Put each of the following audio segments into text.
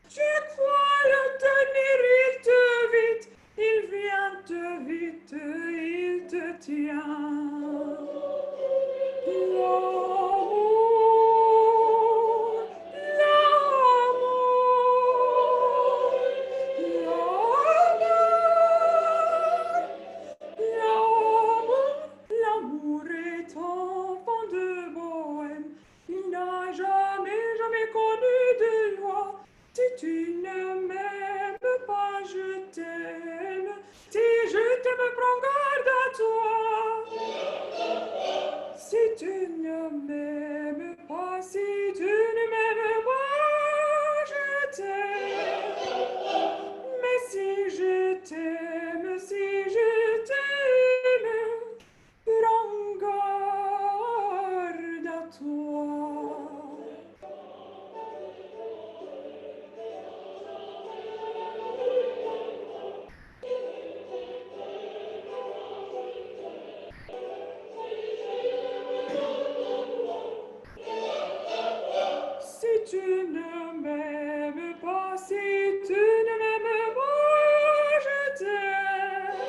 Tu crois le tenir, il te vite, il vient te vite, il te tient. L'amour, l'amour, l'amour, l'amour est enfant de bohème. Il n'a jamais, jamais connu de loi. Si tu ne m'aimes pas, je t'aime. Si je t'aime, prends garde à toi. Si tu ne m'aimes pas, si tu ne m'aimes pas, je t'aime. Mais si je t'aime, si je t'aime, prends garde à toi. Si tu ne m'aimes pas, si tu ne m'aimes pas, je t'aime.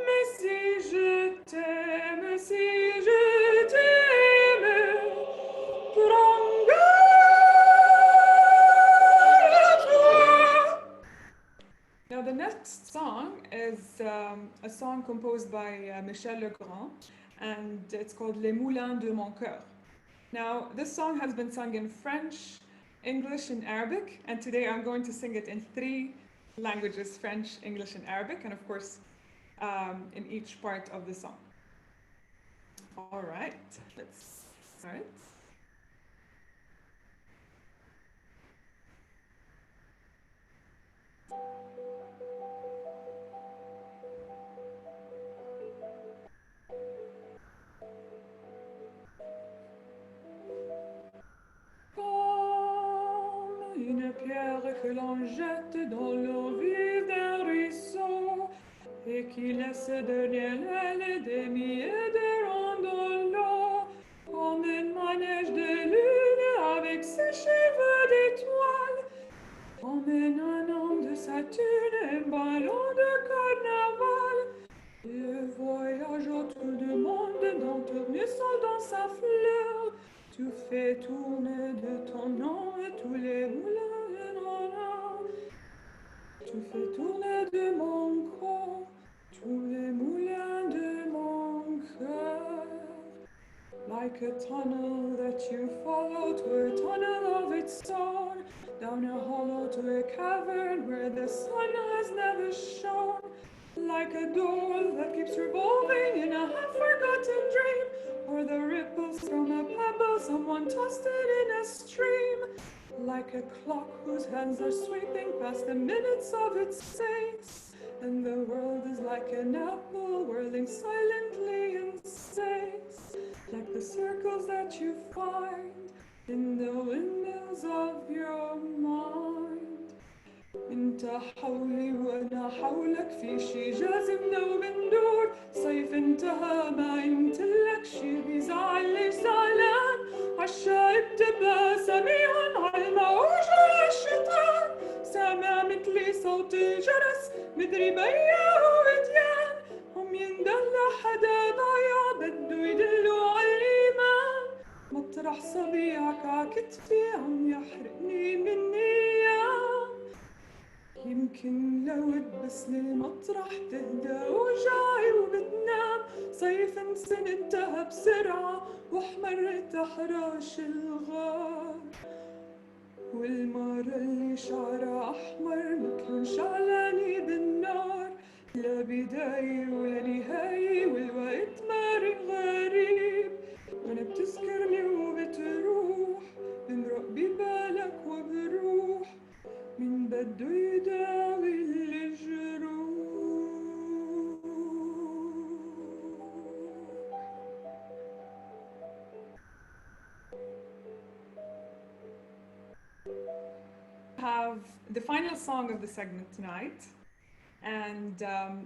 Mais si je t'aime, si je t'aime, prends garde à toi. Now the next song is a song composed by Michel Legrand, and it's called Les Moulins de mon cœur. Now, this song has been sung in French, English, and Arabic, and today I'm going to sing it in 3 languages, French, English, and Arabic, and of course, in each part of the song. All right, let's start. Une pierre que l'on jette dans l'eau vive d'un ruisseau et qui laisse derrière elle des milliers de ronds dans l'eau, comme un manège de lune avec ses cheveux d'étoiles, comme un anneau de Saturne, un ballon de carnaval. Le voyage autour du monde dans tournesol dans sa fleur. Tu fais tourner de ton nom tous les moulins de mon âme. Tu fais tourner de mon corps tous les moulins de mon cœur. Like a tunnel that you follow to a tunnel of its own, down a hollow to a cavern where the sun has never shone. Like a doll that keeps revolving in a half-forgotten dream, or the ripples from a pebble someone tossed it in a stream. Like a clock whose hands are sweeping past the minutes of its saints, and the world is like an apple whirling silently in space. Like the circles that you find in the windmills of your mind. انت حولي وانا حولك في شي جازمنا وبندور صيف انتهى ما يمتلك شي بيزعل ليش زعلان عالشايب تبقى سميعا عالموج الشيطان سامع مثلي صوت الجرس مدري بيا وديان هم يندلع حدا ضايع بده يدلوا عالإيمان مطرح صبيعك عكتفي عم يحرقني من نيام يمكن لو تبس للمطرح تهدى وجعي وبتنام صيف سنة انتهى بسرعة واحمرت أحراش الغار والمرة اللي شعرها أحمر مثل شعلاني بالنار لا بداية ولا نهاية والوقت مارق غريب وانا بتذكرني وبتروح بمرق ببالك وبروح من بده يداوي الجروح. Have the final song of the segment tonight, and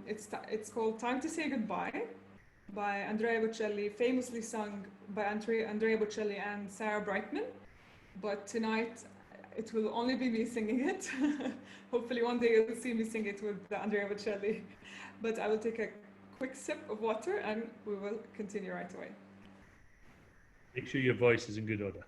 it's called "Time to Say Goodbye" by Andrea Bocelli, famously sung by Andrea Bocelli and Sarah Brightman. But tonight it will only be me singing it. Hopefully one day you'll see me sing it with Andrea Bocelli. But I will take a quick sip of water and we will continue right away. Make sure your voice is in good order.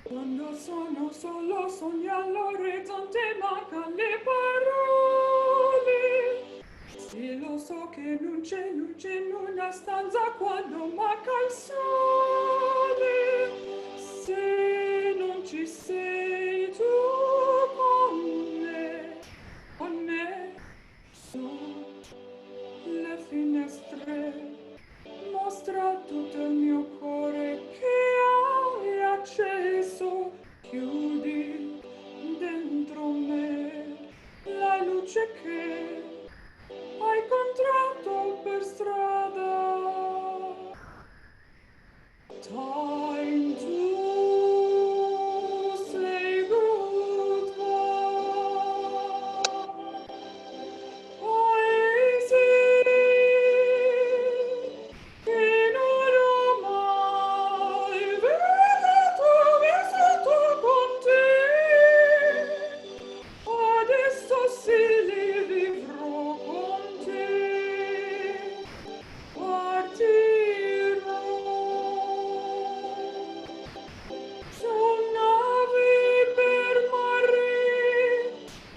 Quando sono solo sogno all'orizzonte mancano le parole. Sì, lo so che non c'è luce in una stanza quando manca il sole. Se non ci sei tu con me, su le finestre. Mostra tutto il mio cuore che hai acceso, chiudi dentro me la luce che hai incontrato per strada. Time to say goodbye. Paesi che non ho mai vissuto con te. Adesso sì li vivrò con te. Partirò. Su navi per mare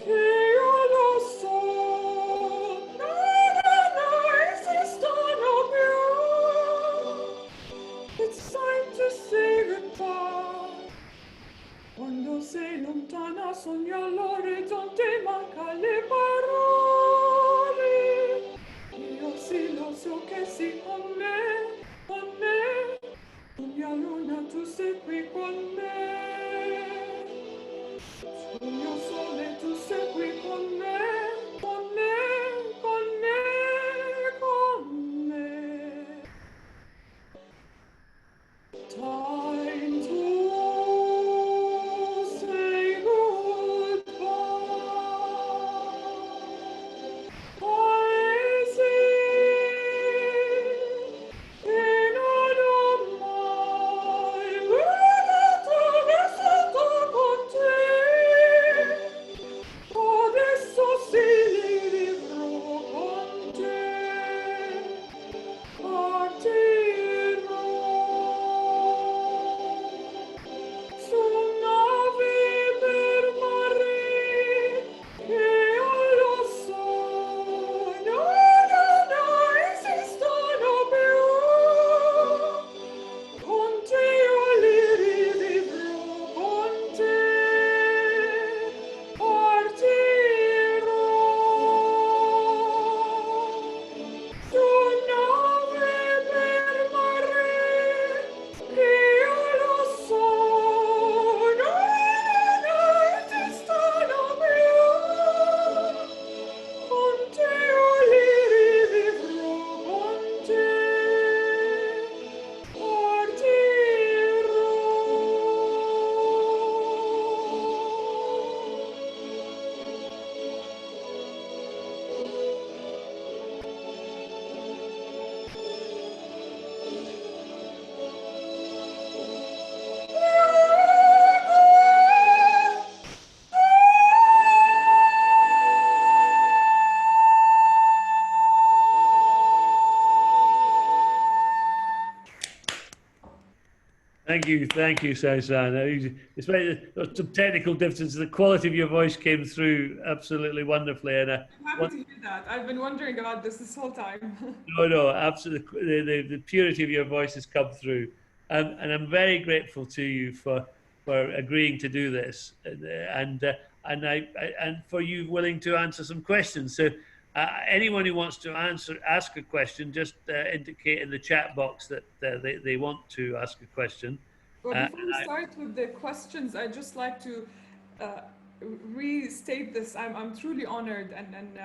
che io lo so, non esistono più. It's time to say goodbye. Quando sei lontana sogno all'orizzonte manca le parole. Io sì lo so che sì con me, con me. Sul mia luna tu sei qui con me. Sul mio sole tu sei qui con me, con me, con me, con me. Time to say goodbye. Paesi che non ho mai vissuto con te. Adesso sì li vivrò con te. Partirò. Su navi per mare che io lo so, non esistono più. Con te io li rivivrò, con te partirò. Su navi per mare che io lo so, non esistono più. Con te io li rivivrò, con te partirò. Thank you, Sawsan. Despite some technical differences, the quality of your voice came through absolutely wonderfully. And I'm happy to hear that. I've been wondering about this whole time. no, absolutely, the purity of your voice has come through, and I'm very grateful to you for agreeing to do this, and for you willing to answer some questions. So anyone who wants to ask a question, just indicate in the chat box that they want to ask a question. Well, before we start with the questions, I'd just like to uh, restate this. I'm truly honored and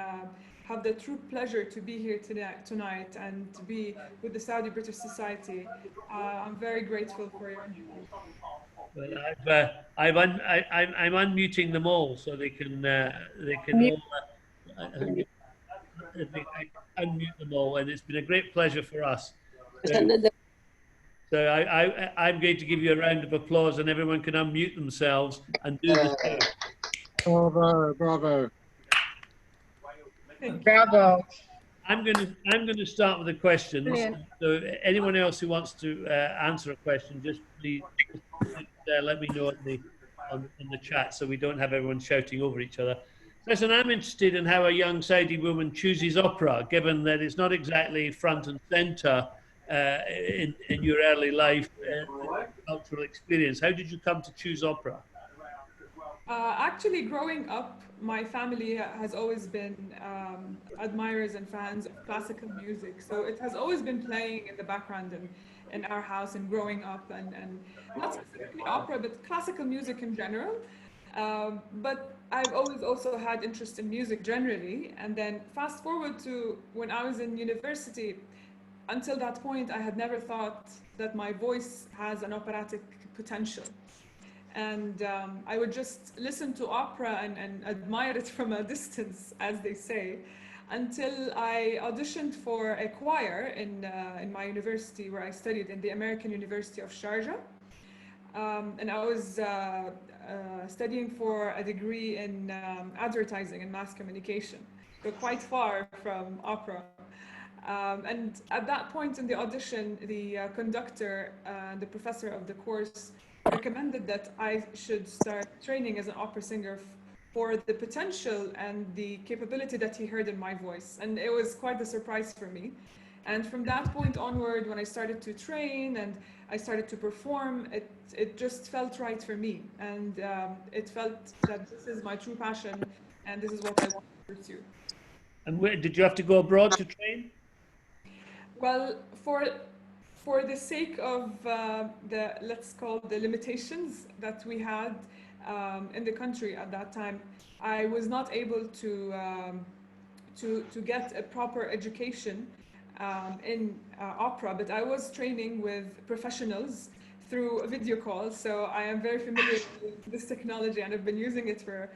have the true pleasure to be here tonight and to be with the Saudi British Society. I'm very grateful for your invitation. Well, I'm unmuting them all so they can all unmute them all, and it's been a great pleasure for us. So I'm going to give you a round of applause, and everyone can unmute themselves and do the same. Bravo, bravo. Bravo. I'm going to start with the questions. Brilliant. So anyone else who wants to answer a question, just please let me know in the chat so we don't have everyone shouting over each other. Listen, I'm interested in how a young Saudi woman chooses opera, given that it's not exactly front and center in your early life cultural experience. How did you come to choose opera? Actually, growing up, my family has always been admirers and fans of classical music. So it has always been playing in the background in our house and growing up, and not specifically opera, but classical music in general. But I've always also had interest in music generally. And then fast forward to when I was in university, until that point, I had never thought that my voice has an operatic potential. And I would just listen to opera and admire it from a distance, as they say, until I auditioned for a choir in my university where I studied in the American University of Sharjah. And I was studying for a degree in advertising and mass communication, so quite far from opera. And at that point in the audition, the conductor and the professor of the course recommended that I should start training as an opera singer for the potential and the capability that he heard in my voice. And it was quite a surprise for me. And from that point onward, when I started to train and I started to perform, it just felt right for me. And it felt that this is my true passion and this is what I want to pursue. And where, did you have to go abroad to train? Well, for the sake of let's call the limitations that we had in the country at that time, I was not able to get a proper education in opera, but I was training with professionals through a video call, so I am very familiar with this technology and I've been using it for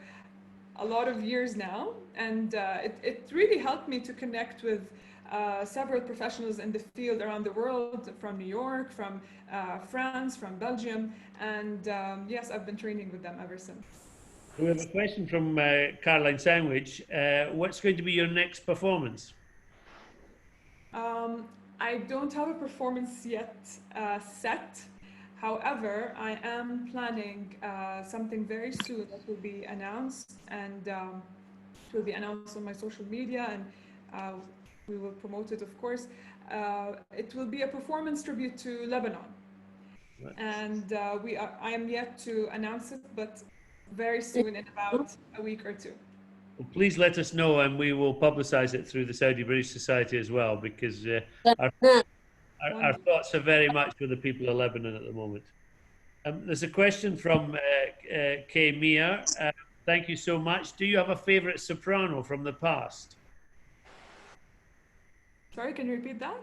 a lot of years now, and it really helped me to connect with several professionals in the field around the world, from New York, from France, from Belgium, and yes, I've been training with them ever since. We have a question from Caroline Sandwich. What's going to be your next performance? I don't have a performance yet set. However, I am planning something very soon that will be announced, and it will be announced on my social media, and we will promote it, of course. It will be a performance tribute to Lebanon. Right. And I am yet to announce it, but very soon, in about a week or two. Well, please let us know, and we will publicize it through the Saudi British Society as well, because our thoughts are very much with the people of Lebanon at the moment. There's a question from Kay Mia. Thank you so much. Do you have a favorite soprano from the past? Sorry, can you repeat that?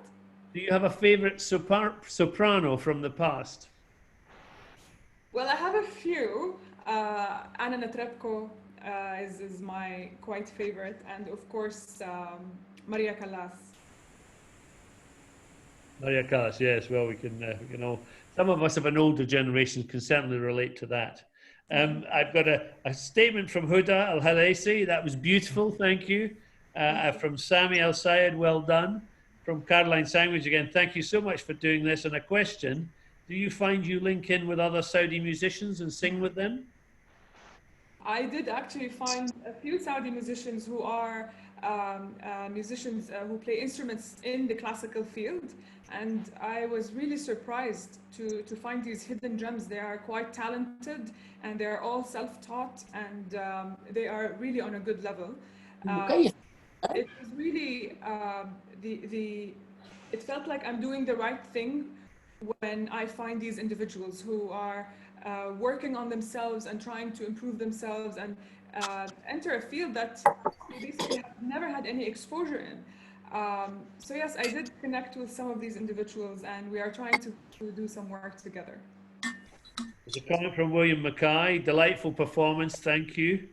Do you have a favorite soprano from the past? Well, I have a few. Anna Netrebko is my quite favorite, and of course Maria Callas. Maria Callas, yes. Well, we can all. Some of us of an older generation can certainly relate to that. I've got a statement from Huda Al Halasi. That was beautiful. Thank you. From Sami Al Sayed, well done. From Caroline Sandwich again, thank you so much for doing this. And a question: do you find you link in with other Saudi musicians and sing with them? I did actually find a few Saudi musicians who are musicians who play instruments in the classical field, and I was really surprised to find these hidden gems. They are quite talented, and they are all self-taught, and they are really on a good level. it was really it felt like I'm doing the right thing when I find these individuals who are working on themselves and trying to improve themselves and enter a field that they basically have never had any exposure in. So yes, I did connect with some of these individuals, and we are trying to do some work together. There's a comment from William Mackay. Delightful performance, thank you.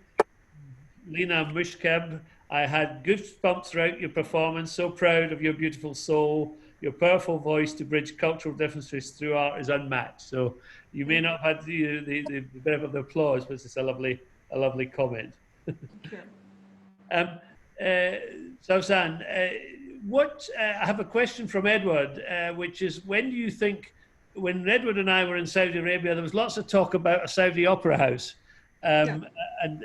Lena Mushkeb, I had goosebumps throughout your performance. So proud of your beautiful soul. Your powerful voice to bridge cultural differences through art is unmatched. So you may not have had the bit of the applause, but it's a lovely comment. Sure. Sawsan, I have a question from Edward, which is, when do you think, when Edward and I were in Saudi Arabia, there was lots of talk about a Saudi opera house. And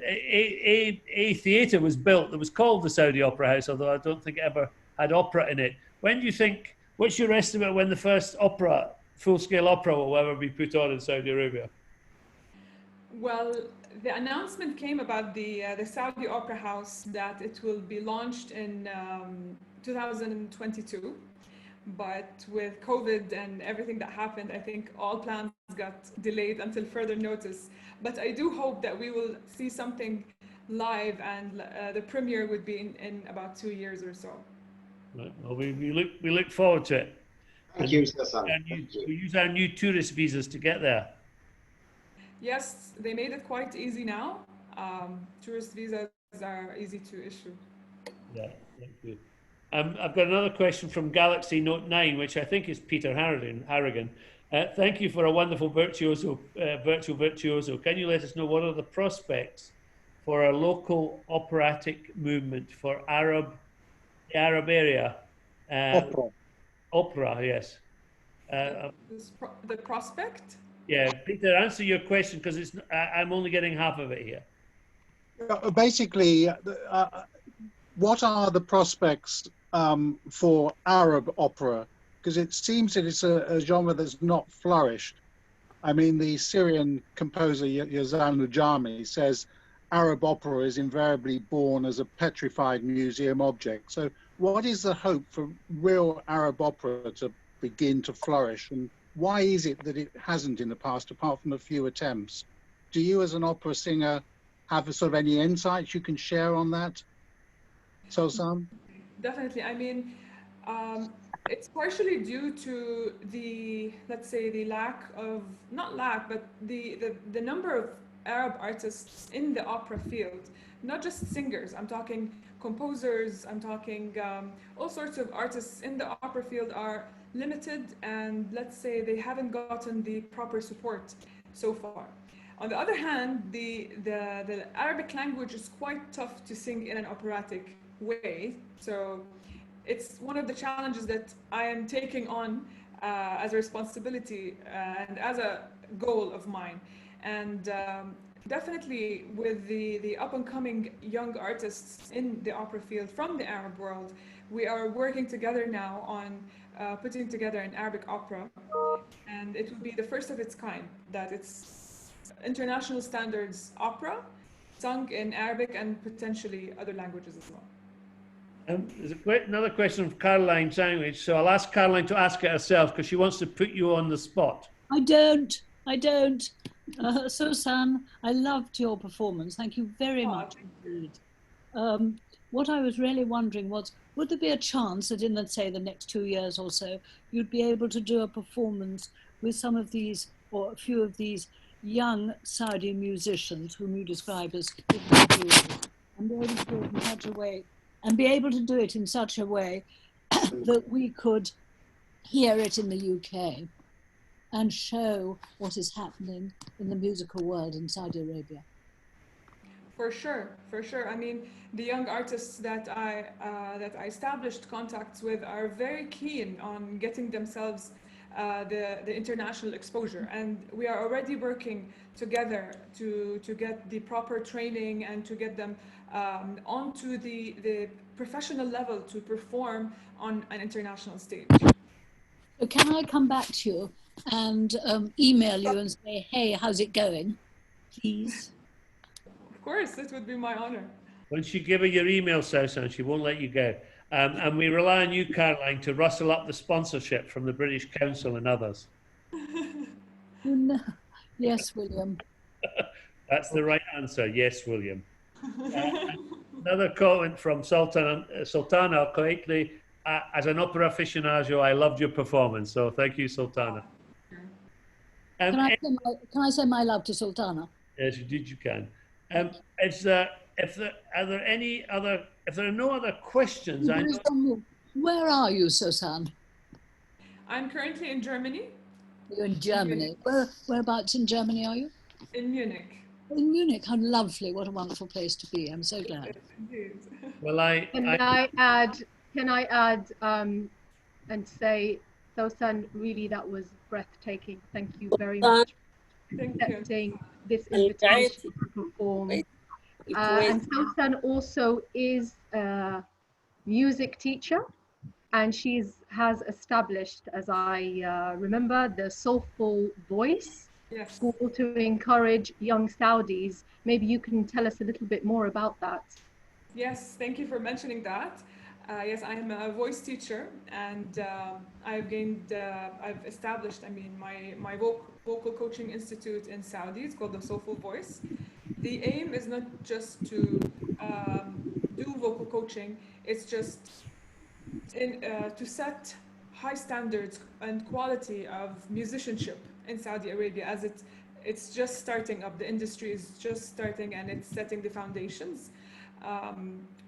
a theatre was built that was called the Saudi Opera House, although I don't think it ever had opera in it. When do you think, what's your estimate when the first opera, full-scale opera, will ever be put on in Saudi Arabia? Well, the announcement came about the Saudi Opera House that it will be launched in 2022. But with COVID and everything that happened, I think all plans got delayed until further notice. But I do hope that we will see something live, and the premiere would be in about 2 years or so. Right. Well, we look forward to it. Thank you, Sawsan. We use our new tourist visas to get there. Yes, they made it quite easy now. Tourist visas are easy to issue. Yeah, thank you. I've got another question from Galaxy Note 9, which I think is Peter Harrigan. Thank you for a wonderful virtual virtuoso. Can you let us know what are the prospects for a local operatic movement for the Arab area? Opera. Opera, yes. The prospect? Yeah, Peter, answer your question, because I'm only getting half of it here. Basically, what are the prospects for Arab opera? Because it seems that it's a genre that's not flourished. I mean, the Syrian composer Yazan Nujami says Arab opera is invariably born as a petrified museum object. So what is the hope for real Arab opera to begin to flourish? And why is it that it hasn't in the past, apart from a few attempts? Do you, as an opera singer, have sort of any insights you can share on that? Sawsan? Definitely. I mean, it's partially due to let's say, the lack of, not lack, but the number of Arab artists in the opera field, not just singers. I'm talking composers, I'm talking all sorts of artists in the opera field are limited, and let's say they haven't gotten the proper support so far. On the other hand, the Arabic language is quite tough to sing in an operatic way. So it's one of the challenges that I am taking on as a responsibility and as a goal of mine. And definitely with the up-and-coming young artists in the opera field from the Arab world, we are working together now on putting together an Arabic opera. And it will be the first of its kind, that it's international standards opera sung in Arabic and potentially other languages as well. There's another question from Caroline Sandwich, so I'll ask Caroline to ask it herself, because she wants to put you on the spot. I don't. Sawsan, I loved your performance. Thank you very much indeed. What I was really wondering was, would there be a chance that in, let's say, the next 2 years or so, you'd be able to do a performance with some of these, or a few of these young Saudi musicians whom you describe as and be able to do it in such a way, and be able to do it in such a way that we could hear it in the UK and show what is happening in the musical world in Saudi Arabia? For sure. I mean, the young artists that I established contacts with are very keen on getting themselves the international exposure, and we are already working together to get the proper training and to get them onto the professional level to perform on an international stage. So can I come back to you and email you and say, hey, how's it going, please? Of course, it would be my honor. Once you give her your email, Sawsan, she won't let you go. And we rely on you, Caroline, to rustle up the sponsorship from the British Council and others. No. Yes, William. That's the right answer. Yes, William. Another comment from Sultana Al-Qaitli. As an opera aficionado, I loved your performance. So thank you, Sultana. Can I say my love to Sultana? Yes, you did. You can. If there are no other questions, I know. Where are you, Sawsan? I'm currently in Germany. You're in Germany. Whereabouts in Germany are you? In Munich. In Munich. How lovely! What a wonderful place to be. I'm so glad. Indeed. Well, Can I add and say, Sawsan, really that was breathtaking. Thank you very much for accepting this invitation to perform. And Sawsan also is a music teacher, and has established, as I remember, the Soulful Voice School to encourage young Saudis. Maybe you can tell us a little bit more about that. Yes, thank you for mentioning that. Yes, I am a voice teacher, and I've established, my vocal coaching institute in Saudi. It's called the Soulful Voice. The aim is not just to do vocal coaching, it's just to set high standards and quality of musicianship in Saudi Arabia, as it's just starting up. The industry is just starting, and it's setting the foundations.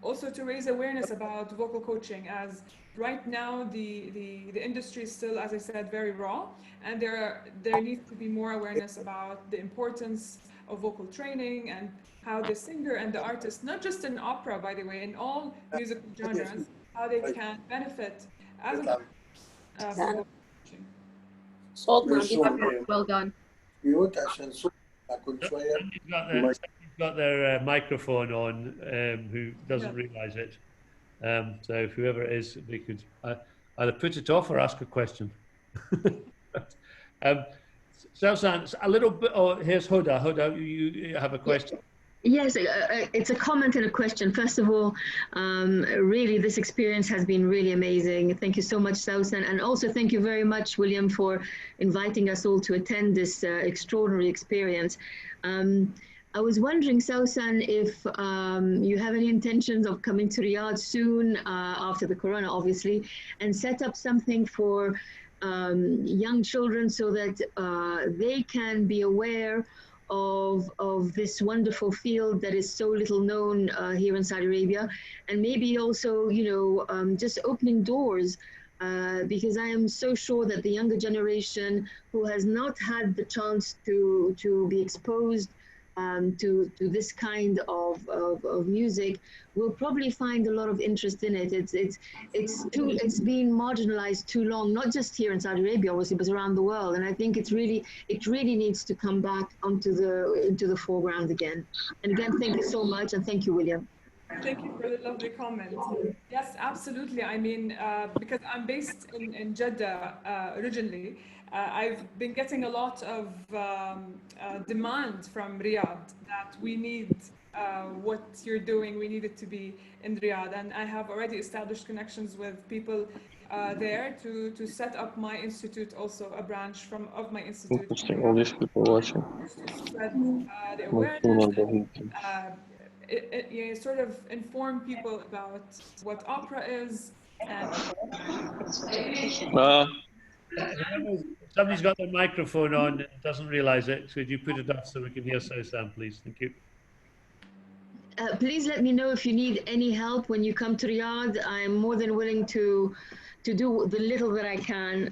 Also to raise awareness about vocal coaching, as right now the industry is still, as I said, very raw, and there needs to be more awareness about the importance of vocal training and how the singer and the artist, not just in opera, by the way, in all musical genres, how they can benefit as a vocal coaching. Well done. Somebody's got their microphone on, who doesn't realise it. So whoever it is, they could either put it off or ask a question. Sawsan, a little bit. Oh, here's Huda. Huda, you have a question. Yes, it's a comment and a question. First of all, really, this experience has been really amazing. Thank you so much, Sawsan. And also thank you very much, William, for inviting us all to attend this extraordinary experience. I was wondering, Sawsan, if you have any intentions of coming to Riyadh soon, after the corona, obviously, and set up something for young children so that they can be aware of this wonderful field that is so little known here in Saudi Arabia, and maybe also, just opening doors, because I am so sure that the younger generation who has not had the chance to be exposed to this kind of music will probably find a lot of interest in it. It's been marginalized too long, not just here in Saudi Arabia, obviously, but around the world. And I think it really needs to come back into the foreground again. And again, thank you so much, and thank you, William. Thank you for the lovely comment. Yes, absolutely. Because I'm based in Jeddah originally, I've been getting a lot of demand from Riyadh that we need what you're doing. We need it to be in Riyadh, and I have already established connections with people there to set up my institute, also a branch of my institute. Interesting, all these people watching. To spread the awareness. Sort of inform people about what opera is. And Somebody's got their microphone on and doesn't realise it. So could you put it up so we can hear Sawsan, please? Thank you. Please let me know if you need any help when you come to Riyadh. I'm more than willing to do the little that I can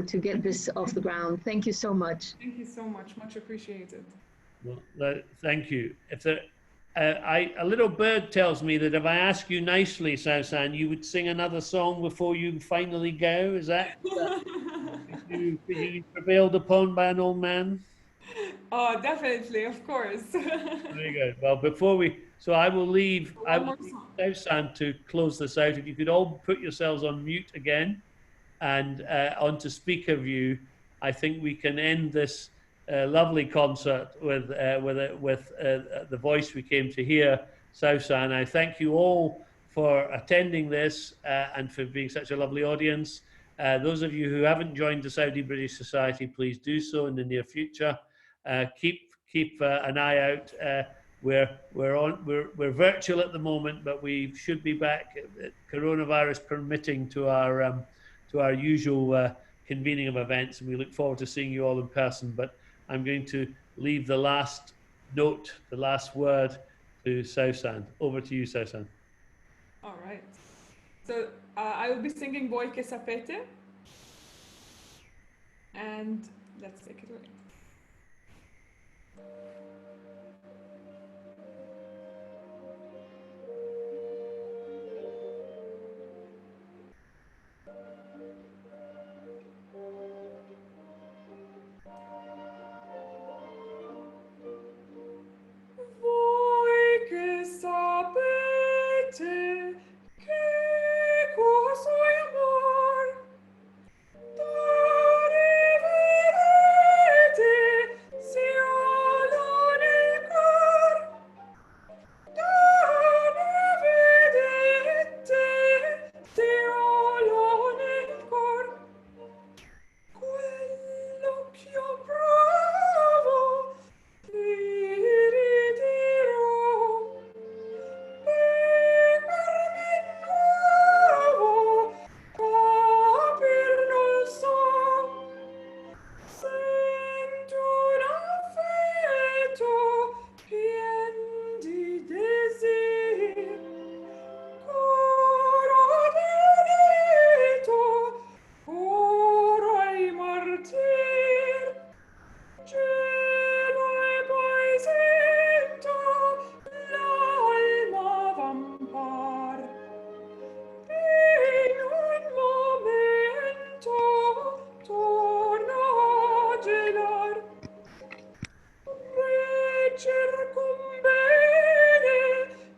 to get this off the ground. Thank you so much. Thank you so much. Much appreciated. Well, thank you. A little bird tells me that if I ask you nicely, Sawsan, you would sing another song before you finally go. Is that you prevailed upon by an old man? Oh, definitely, of course. Very good. Well, I will leave Sawsan to close this out. If you could all put yourselves on mute again and onto speaker view, I think we can end this lovely concert with the voice we came to hear Sawsan. I thank you all for attending this and for being such a lovely audience. Those of you who haven't joined the Saudi British Society, please do so in the near future. Keep an eye out. We're virtual at the moment, but we should be back, coronavirus permitting, to our usual convening of events, and we look forward to seeing you all in person. But I'm going to leave the last note, the last word, to Sawsan. Over to you, Sawsan. All right. So I will be singing Voi che sapete, and let's take it away. Voi che sapete che cosa è amor, vedete se alla nel cor, vedete se alla nel cor, quell'occhio bravo ti ridirò, per me nuovo capir non so, sento un affetto pien di desir, coro diritto, coro ai martir, cielo e poi sento l'alma vampar. In un momento torno a gelar, cerco un bene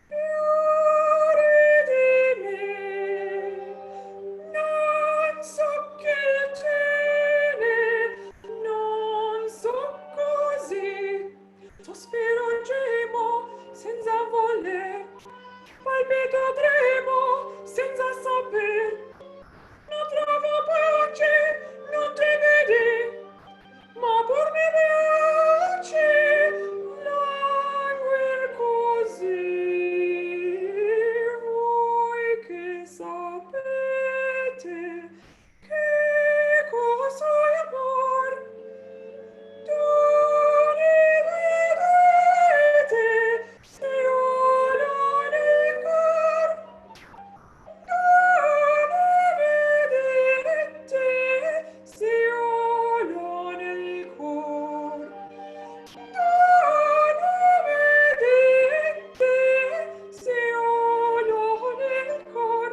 fiore di me, non so che tiene, non so così, sospiro gemo senza voler, palpito tremo senza saper, non trovo pace, non te vedi, ma pur mi piace languir così. Voi che sapete che cosa è amor, dove vedete se alla nel cor, dove vedete se alla nel cor, dove vedete se alla nel cor.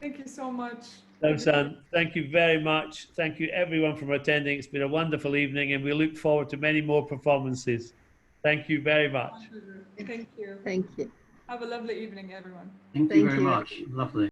Thank you so much. Sawsan, thank you very much. Thank you everyone for attending. It's been a wonderful evening, and we look forward to many more performances. Thank you very much. Thank you. Thank you. Have a lovely evening, everyone. Thank you very much. Lovely.